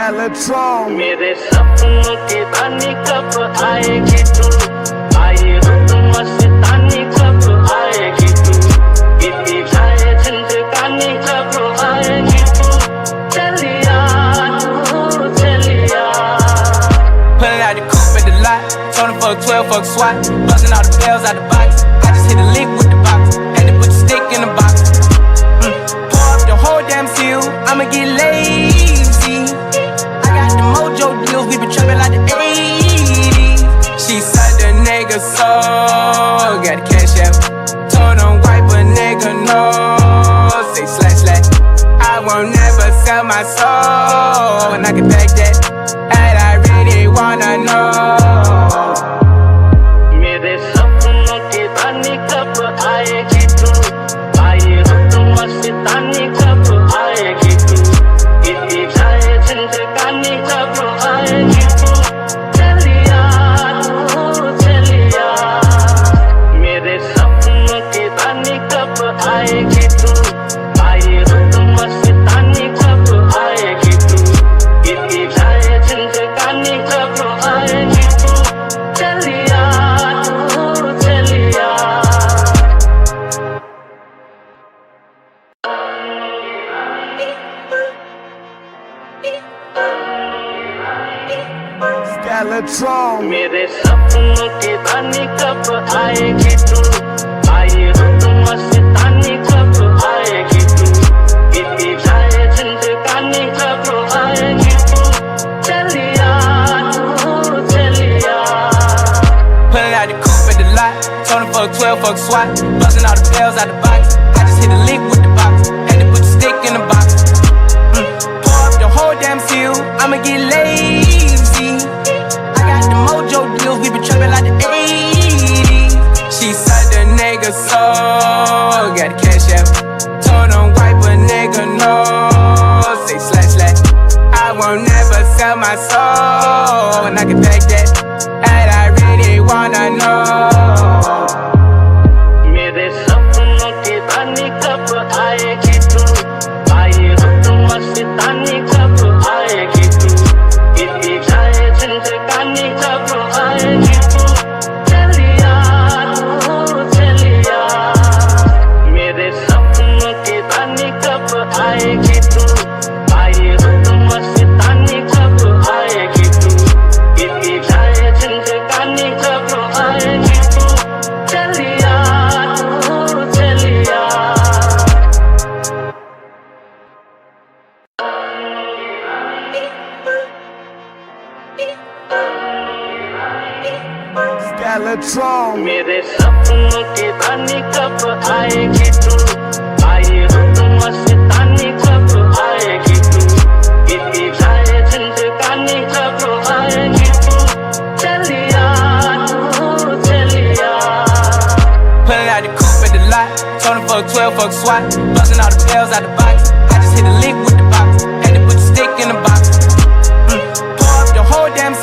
Skeletron. मेरे सपनों की रानी कब आएगी तू, आई हो तू मस्तानी कब आएगी तू, बीती जाए जिंदगानी कब आएगी तू, चलिया तू चलिया. Pulling out the coupe at the lot, told him fuck 12, fuck SWAT, busting all the bells out the box. I just hit a lick with the box, had to put the stick in the box. Pour up the whole damn seal, I'ma get lazy. I got the mojo deals, we been trapping like the 80s. She said the nigga soul, got the cash out. Told him wipe a nigga no, say slash slash. I won't never sell my soul, and I can back that. And I really wanna know. मेरे सपनों की रानी कब आएगी तू, आई हो तू मस्तानी कब आएगी तू, बीती जाए जिंदगानी कब आएगी तू, चलिया तू चलिया. मेरे सपनों की रानी कब आएगी तू, आई हो तू मस्तानी कब आएगी तू, बीती जाए जिंदगानी कब आएगी तू, चलिया तू चलिया. Skeletron. मेरे सपनों की रानी कब आएगी तू, आई हो तू मस्तानी कब आएगी तू, बीती जाए जिंदगानी कब आएगी तू, चलिया तू चलिया. Pulling out the coupe at the lot, told him fuck 12, fuck SWAT, busting all the bells out the box. I just hit a lick with the box, had to put the stick in the box. Pour up the whole damn seal, I'ma get lazy. I got the mojo deals, we been trapping like the 80s. She said the nigga soul, got the cash out. Told him wipe a nigga no, say slash slash. I won't never sell my soul, and I can back that. And I really wanna know. मेरे सपनों की रानी कब आएगी तू, आई हो तू मस्तानी कब आएगी तू, बीती जाए जिंदगानी कब आएगी तू, चलिया तू चलिया. मेरे सपनों की रानी कब आएगी तू, आई हो तू मस्तानी कब आएगी तू, बीती जाए जिंदगानी कब आएगी तू, चलिया तू चलिया. Skeletron. मेरे सपनों की रानी कब आएगी तू, आई हो तू मस्तानी कब आएगी तू, बीती जाए जिंदगानी कब आएगी तू, चलिया तू चलिया. Pulling out the coupe at the lot, told him fuck 12, fuck SWAT, busting all the bells out the box. I just hit a lick with the box, had to put the stick in the box. Pour up the whole damn